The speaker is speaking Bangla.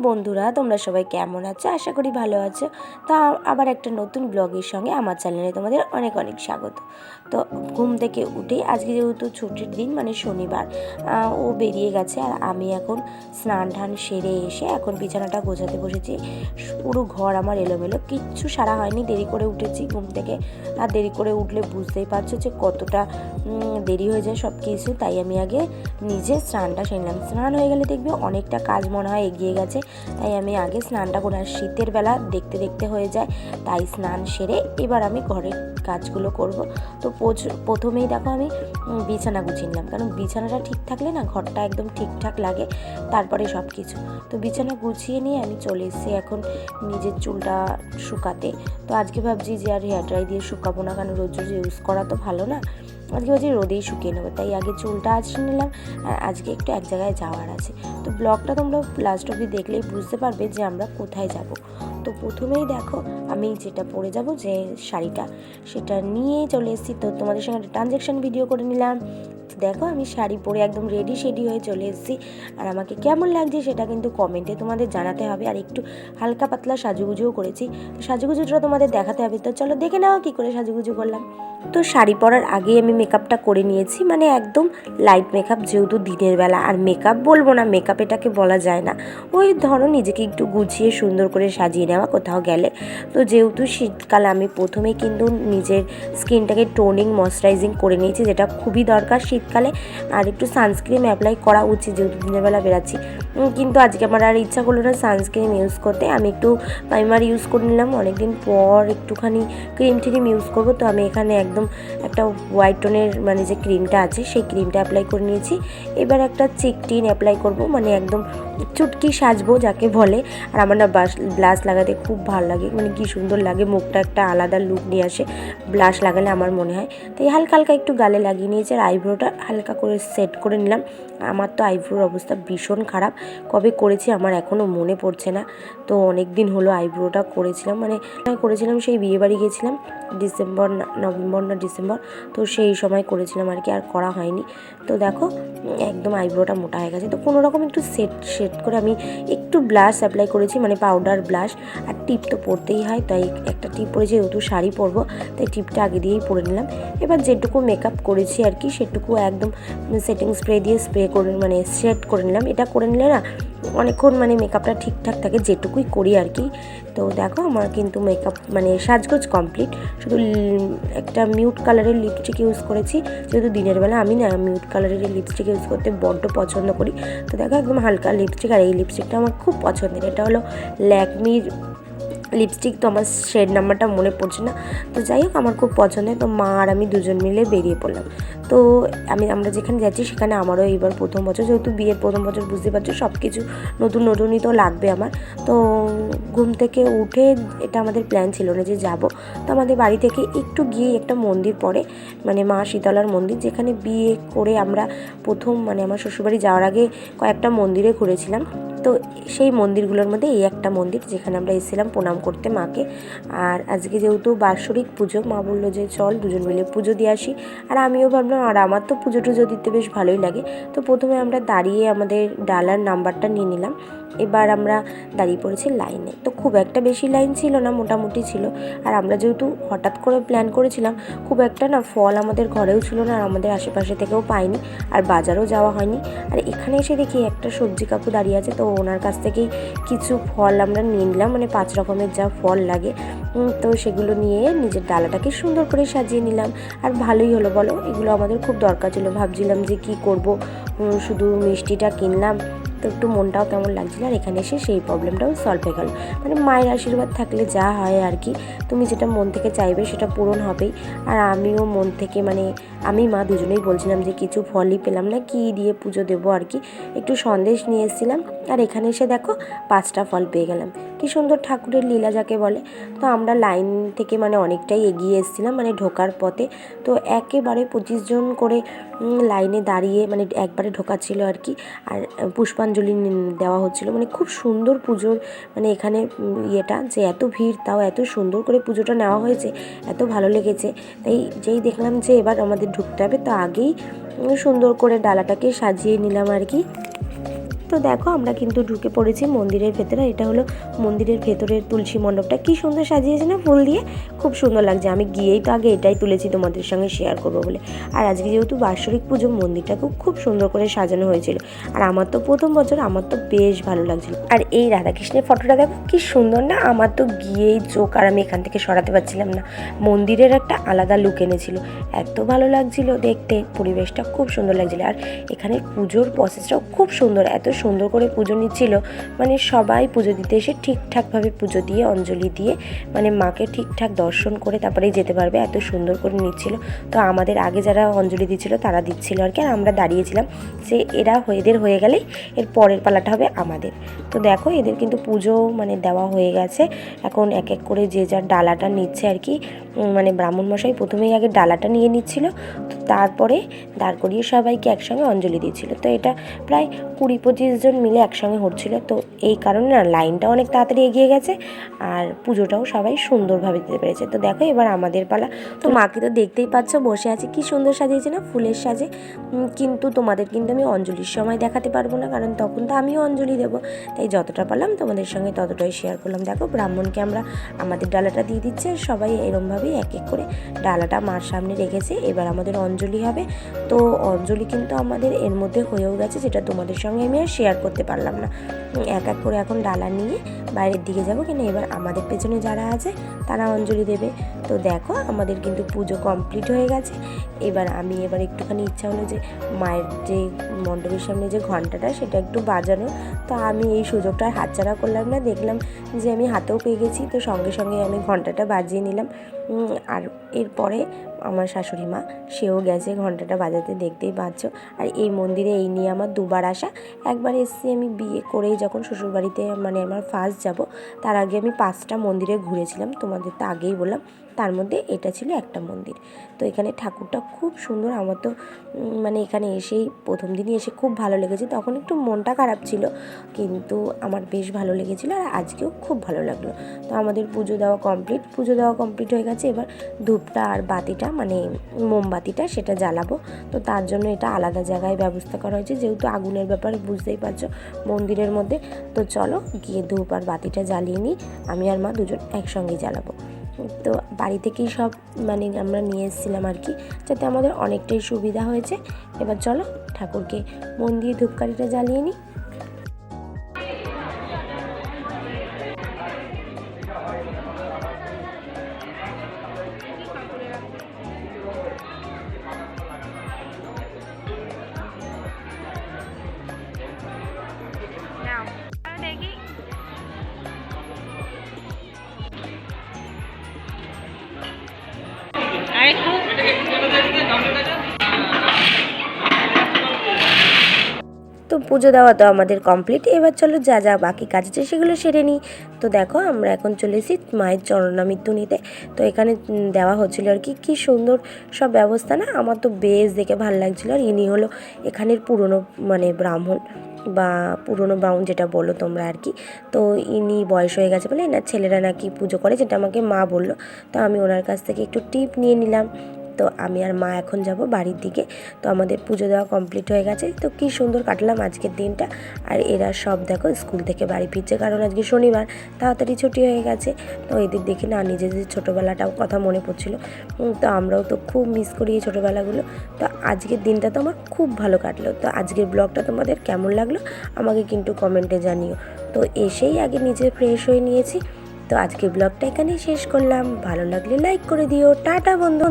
বন্ধুরা, তোমরা সবাই কেমন আছো? আশা করি ভালো আছো। তো আবার একটা নতুন ব্লগের সঙ্গে আমার চ্যানেলে তোমাদের অনেক অনেক স্বাগত। তো ঘুম থেকে উঠেই আজকে যেহেতু ছুটির দিন, মানে শনিবার, ও বেরিয়ে গেছে আর আমি এখন স্নান টান সেরে এসে এখন বিছানাটা গোছাতে বসেছি। পুরো ঘর আমার এলোমেলো, কিচ্ছু সারা হয়নি, দেরি করে উঠেছি ঘুম থেকে। আর দেরি করে উঠলে বুঝতেই পারছো যে কতটা দেরি হয়ে যায় সব কিছু। তাই আমি আগে নিজে স্নানটা সেরলাম। স্নান হয়ে গেলে দেখবে অনেকটা কাজ মনে হয় এগিয়ে গেছে, তাই আমি আগে স্নানটা করে, আর শীতের বেলা দেখতে দেখতে হয়ে যায়, তাই স্নান সেরে এবার আমি ঘরের কাজগুলো করব। তো প্রথমেই দেখো আমি বিছানা গুছিয়ে নিলাম, কারণ বিছানাটা ঠিক থাকলে না ঘরটা একদম ঠিকঠাক লাগে, তারপরে সব কিছু। তো বিছানা গুছিয়ে নিয়ে আমি চলে এসেছি এখন নিজের চুলটা শুকাতে। তো আজকে ভাবছি যে আর হেয়ার ড্রাই দিয়ে শুকাবো না, কারণ রোজ রোজ ইউজ করা তো ভালো না। আজকে ভাবছি রোদেই শুকিয়ে নেবো, তাই আগে চুলটা আঁচড়ে নিলাম। আর আজকে একটু এক জায়গায় যাওয়ার আছে, তো ব্লগটা তোমরা লাস্ট অবধি দেখলেই বুঝতে পারবে যে আমরা কোথায় যাব। তো প্রথমেই দেখো আমি যেটা পরে যাব, যে শাড়িটা, সেটা নিয়ে চলে এসেছি। তো তোমাদের সঙ্গে একটা ট্রানজ্যাকশন ভিডিও করে নিলাম। দেখো আমি শাড়ি পরে একদম রেডি হয়ে চলে এসেছি। আর আমাকে কেমন লাগছে সেটা কিন্তু কমেন্টে তোমাদের জানাতে হবে। আর একটু হালকা পাতলা সাজুগুজুও করেছি, তো সাজুগুজুটা তোমাদের দেখাতে হবে। তো চলো দেখে নাও কী করে সাজুগুজু করলাম। তো শাড়ি পরার আগেই আমি মেকআপটা করে নিয়েছি, মানে একদম লাইট মেকআপ, যেহেতু দিনের বেলা। আর মেকআপ বলবো না, মেকআপ এটাকে বলা যায় না, ওই ধরো নিজেকে একটু গুছিয়ে সুন্দর করে সাজিয়ে নেওয়া কোথাও গেলে। তো যেহেতু শীতকাল, আমি প্রথমেই কিন্তু নিজের স্কিনটাকে টোনিং ময়শ্চারাইজিং করে নিয়েছি, যেটা খুবই দরকার শীতকালে। আর একটু সানস্ক্রিন অ্যাপ্লাই করা উচিত, যেহেতু দিনের বেলা বেরাচ্ছি। কিন্তু আজকে আমার আর ইচ্ছা করলো না সানস্ক্রিন ইউজ করতে, আমি একটু প্রাইমার ইউজ করে নিলাম। অনেকদিন পর একটুখানি ক্রিম ট্রিম ইউজ করবো, তো আমি এখানে একদম একটা হোয়াইট টোনের মানে যে ক্রিমটা আছে সেই ক্রিমটা অ্যাপ্লাই করে নিয়েছি। এবার একটা চিক টিন অ্যাপ্লাই করবো, মানে একদম চুটকি সাজবো যাকে বলে। আর আমার না ব্লাশ লাগাতে খুব ভালো লাগে, মানে কি সুন্দর লাগে, মুখটা একটা আলাদা লুক নিয়ে আসে ব্লাশ লাগালে আমার মনে হয়। তাই হালকা হালকা একটু গালে লাগিয়ে নিয়েছি, আর আইব্রোটা হালকা করে সেট করে নিলাম। আমার তো আইব্রোর অবস্থা ভীষণ খারাপ, কবে করেছি আমার এখনও মনে পড়ছে না। তো অনেক দিন হলো আইব্রোটা করেছিলাম, মানে করেছিলাম সেই বিয়েবাড়ি গেছিলাম নভেম্বর না ডিসেম্বর, তো সেই সময় করেছিলাম আর কি, আর করা হয়নি। তো দেখো একদম আইব্রোটা মোটা হয়ে গেছে। তো কোনোরকম একটু সেট করে আমি একটু ব্লাশ অ্যাপ্লাই করেছি, মানে পাউডার ব্লাশ। আর টিপ তো পরতেই হয়, তাই একটা টিপ পরেছি, যেহেতু শাড়ি পরবো তাই টিপটা আগে দিয়েই পরে নিলাম। এবার যেটুকু মেকআপ করেছি আর কি, সেটুকু একদম সেটিং স্প্রে দিয়ে স্প্রে করে, মানে সেট করে নিলাম। এটা করে নিলে না অনেকক্ষণ মানে মেকআপটা ঠিকঠাক থাকে, যেটুকুই করি আর কি। তো দেখো আমার কিন্তু মেকআপ মানে সাজগোজ কমপ্লিট। শুধু একটা মিউট কালারের লিপস্টিক ইউজ করেছি, যেহেতু দিনের বেলা আমি না মিউট কালারের লিপস্টিক ইউজ করতে বড্ড পছন্দ করি। তো দেখো একদম হালকা লিপস্টিক, আর এই লিপস্টিকটা আমার খুব পছন্দের। এটা হলো ল্যাকমির লিপস্টিক, তো আমার শেড নাম্বারটা মনে পড়ছে না। তো যাই হোক আমার খুব পছন্দের। তো মা আর আমি দুজন মিলে বেরিয়ে পড়লাম। তো আমরা যেখানে যাচ্ছি সেখানে আমারও এইবার প্রথম বছর, যেহেতু বিয়ের প্রথম বছর, বুঝতে পারছো সব কিছু নতুন নতুনই তো লাগবে আমার। তো ঘুম থেকে উঠে এটা আমাদের প্ল্যান ছিল না যে যাব। তো আমাদের বাড়ি থেকে একটু গিয়ে একটা মন্দির পড়ে, মানে মা শীতলার মন্দির, যেখানে বিয়ে করে আমরা প্রথম, মানে আমার শ্বশুরবাড়ি যাওয়ার আগে কয়েকটা মন্দিরে ঘুরেছিলাম। তো সেই মন্দিরগুলোর মধ্যে এই একটা মন্দির, যেখানে আমরা এসেছিলাম প্রণাম করতে মাকে। আর আজকে যেহেতু বাৎসরিক পুজো, মা বললো যে চল দুজন মিলে পুজো দিয়ে আসি। আর আমিও ভাবলাম, আর আমার তো পুজো টুজো দিতে বেশ ভালোই লাগে। তো প্রথমে আমরা দাঁড়িয়ে আমাদের ডালার নাম্বারটা নিয়ে নিলাম। এবার আমরা দাঁড়িয়ে পড়েছি লাইনে। তো খুব একটা বেশি লাইন ছিল না, মোটামুটি ছিল। আর আমরা যেহেতু হঠাৎ করে প্ল্যান করেছিলাম, খুব একটা না ফল আমাদের ঘরেও ছিল না, আর আমাদের আশেপাশে থেকেও পাইনি, আর বাজারও যাওয়া হয়নি। আর এখানে এসে দেখি একটা সবজি কাকু দাঁড়িয়ে আছে, তো ওনার কাছ থেকেই কিছু ফল আমরা নিয়ে নিলাম, মানে 5 রকমের যা ফল লাগে। তো সেগুলো নিয়ে নিজের ডালাটাকে সুন্দর করে সাজিয়ে নিলাম। আর ভালোই হলো বলো, এগুলো আমাদের খুব দরকার ছিল। ভাবছিলাম যে কি করব, শুধু মিষ্টিটা কিনলাম, তো একটু মনটাও কেমন লাগছিল। আর এখানে এসে সেই প্রবলেমটাও সলভ হয়ে গেল। মানে মায়ের আশীর্বাদ থাকলে যা হয় আর কি, তুমি যেটা মন থেকে চাইবে সেটা পূরণ হবেই। আর আমিও মন থেকে, মানে আমি মা দুজনেই বলছিলাম যে কিছু ফলই পেলাম না, কি দিয়ে পুজো দেবো আর কি। একটু সন্দেশ নিয়ে এসেছিলাম, আর এখানে এসে দেখো 5টা ফল পেয়ে গেলাম। কি সুন্দর ঠাকুরের লীলা যাকে বলে। তো আমরা লাইন থেকে মানে অনেকটাই এগিয়ে এসেছিলাম, মানে ঢোকার পথে। তো একেবারে 25 জন করে লাইনে দাঁড়িয়ে, মানে একবারে ঢোকাচ্ছিল আর কি। আর পুষ্পাঞ্জলি দেওয়া হচ্ছিল, মানে খুব সুন্দর পুজোর, মানে এখানে ইয়েটা, যে এত ভিড় তাও এত সুন্দর করে পুজোটা নেওয়া হয়েছে, এত ভালো লেগেছে। তাই যেই দেখলাম যে এবার আমাদের ঢুকতে হবে, তো আগেই সুন্দর করে ডালাটাকে সাজিয়ে নিলাম আর কি। তো দেখো আমরা কিন্তু ঢুকে পড়েছি মন্দিরের ভেতরে। এটা হলো মন্দিরের ভেতরের তুলসী মণ্ডপটা, কি সুন্দর সাজিয়েছে না ফুল দিয়ে, খুব সুন্দর লাগছে। আমি গিয়েই তো আগে এটাই তুলেছি তোমাদের সঙ্গে শেয়ার করবো বলে। আর আজকে যেহেতু বাৎসরিক পুজো, মন্দিরটাকেও খুব সুন্দর করে সাজানো হয়েছিল। আর আমার তো প্রথম বছর, আমার তো বেশ ভালো লাগছিল। আর এই রাধাকৃষ্ণের ফটোটা দেখো কি সুন্দর না, আমার তো গিয়েই চোখ আর আমি এখান থেকে সরাতে পারছিলাম না। মন্দিরের একটা আলাদা লুক এনেছিল, এত ভালো লাগছিল দেখতে, পরিবেশটা খুব সুন্দর লাগছিল। আর এখানে পুজোর প্রসেসটাও খুব সুন্দর, এত সুন্দর করে পুজো নিচ্ছিল, মানে সবাই পুজো দিতে এসে ঠিকঠাকভাবে পুজো দিয়ে অঞ্জলি দিয়ে মানে মাকে ঠিকঠাক দর্শন করে তারপরেই যেতে পারবে, এত সুন্দর করে নিচ্ছিল। তো আমাদের আগে যারা অঞ্জলি দিচ্ছিল তারা দিচ্ছিল আর কি, আর আমরা দাঁড়িয়েছিলাম যে এদের হয়ে গেলেই এর পরের পালাটা হবে আমাদের। তো দেখো এদের কিন্তু পুজো মানে দেওয়া হয়ে গেছে, এখন এক এক করে যে যার ডালাটা নিচ্ছে আর কি। মানে ব্রাহ্মণমশাই প্রথমেই আগে ডালাটা নিয়ে নিচ্ছিল, তো তারপরে দাঁড় করিয়ে সবাইকে একসঙ্গে অঞ্জলি দিচ্ছিল। তো এটা প্রায় 20-25 জন মিলে একসঙ্গে হচ্ছিল, তো এই কারণে না লাইনটাও অনেক তাড়াতাড়ি এগিয়ে গেছে আর পুজোটাও সবাই সুন্দরভাবে দিতে পেরেছে। তো দেখো এবার আমাদের পালা। তো মাকে তো দেখতেই পাচ্ছ বসে আছে, কি সুন্দর সাজিয়েছে না ফুলের সাজে। কিন্তু তোমাদের কিন্তু আমি অঞ্জলির সময় দেখাতে পারবো না, কারণ তখন তো আমিও অঞ্জলি দেবো, তাই যতটা পারলাম তোমাদের সঙ্গে ততটাই শেয়ার করলাম। দেখো ব্রাহ্মণকে আমরা আমাদের ডালাটা দিয়ে দিচ্ছে, সবাই এরমভাবেই এক এক করে ডালাটা মার সামনে রেখেছে। এবার আমাদের অঞ্জলি হবে। তো অঞ্জলি কিন্তু আমাদের এর মধ্যে হয়েও গেছে, যেটা তোমাদের সঙ্গে আমি আর শেয়ার করতে পারলাম না। এক এক করে এখন ডালা নিয়ে বাইরের দিকে যাবো, কেন এবার আমাদের পেছনে যারা আছে তারা অঞ্জলি দেবে। তো দেখো আমাদের কিন্তু পুজো কমপ্লিট হয়ে গেছে। এবার একটুখানি ইচ্ছা হলো যে মায়ের যে মণ্ডপের সামনে যে ঘন্টাটা সেটা একটু বাজানো। তো আমি এই সুযোগটা হাতছাড়া করলাম না, দেখলাম যে আমি হাতেও পেয়ে গেছি, তো সঙ্গে সঙ্গে আমি ঘন্টাটা বাজিয়ে নিলাম। আর এরপরে আমার শাশুড়ি মা সেও গেছে ঘন্টাটা বাজাতে, দেখতেই পাচ্ছ। আর এই মন্দিরে এই নিয়ে আমার দুবার আসা। একবার এসেছি আমি বিয়ে করেই, যখন শ্বশুরবাড়িতে মানে আমার ফার্স্ট যাব, তার আগে আমি 5টা মন্দিরে ঘুরেছিলাম, তোমাদের তো আগেই বললাম, তার মধ্যে এটা ছিল একটা মন্দির। তো এখানে ঠাকুরটা খুব সুন্দর, আমার তো মানে এখানে এসেই প্রথম দিনই এসে খুব ভালো লেগেছে। তখন একটু মনটা খারাপ ছিল, কিন্তু আমার বেশ ভালো লেগেছিলো, আর আজকেও খুব ভালো লাগলো। তো আমাদের পুজো দেওয়া কমপ্লিট হয়ে গেছে। এবার ধূপটা আর বাতিটা মানে মোমবাতিটা সেটা জ্বালাবো। তো তার জন্য এটা আলাদা জায়গায় ব্যবস্থা করা হয়েছে, যেহেতু আগুনের ব্যাপার বুঝতেই পারছো মন্দিরের মধ্যে। তো চলো গিয়ে ধূপ আর বাতিটা জ্বালিয়ে নিই, আমি আর মা দুজন একসঙ্গে জ্বালাবো। তো বাড়ি থেকেই সব মানে আমরা নিয়ে এসেছিলাম আর কি, যাতে আমাদের অনেকটাই সুবিধা হয়েছে। এবার চলো ঠাকুরকে মন দিয়ে ধূপকাঠিটা জ্বালিয়ে নিই। তো পুজো দেওয়া তো আমাদের কমপ্লিট। এবার চলো যা যা বাকি কাজ আছে সেগুলো সেরে নিই। তো দেখো আমরা এখন চলে এসেছি মায়ের চরণামৃত্যু নিতে। তো এখানে দেওয়া হচ্ছিলো আর কি, কী সুন্দর সব ব্যবস্থা না, আমার তো বেশ দেখে ভালো লাগছিলো। আর ইনি হলো এখানের পুরনো মানে ব্রাহ্মণ বা পুরনো ব্রাহ্মণ যেটা বলো তোমরা আর কি। তো ইনি বয়স হয়ে গেছে বলে এনার ছেলেরা নাকি পুজো করে, যেটা আমাকে মা বললো। তো আমি ওনার কাছ থেকে একটু টিপ নিয়ে নিলাম। তো আমি আর মা এখন যাব বাড়ির দিকে। তো আমাদের পুজো দেওয়া কমপ্লিট হয়ে গেছে। তো কী সুন্দর কাটলাম আজকের দিনটা। আর এরা সব দেখো স্কুল থেকে বাড়ি ফিরছে, কারণ আজকে শনিবার, তাড়াতাড়ি ছুটি হয়ে গেছে। তো এদের দেখে না নিজেদের ছোটোবেলাটাও কথা মনে পড়ছিলো। তো আমরাও তো খুব মিস করি এই ছোটোবেলাগুলো। তো আজকের দিনটা তো আমার খুব ভালো কাটলো। তো আজকের ব্লগটা তোমাদের কেমন লাগলো আমাকে কিন্তু কমেন্টে জানিও। তো এসেই আগে নিজে ফ্রেশ হয়ে নিয়েছি। তো আজকের ব্লগটা এখানেই শেষ করলাম। ভালো লাগলে লাইক করে দিও। টাটা বন্ধু।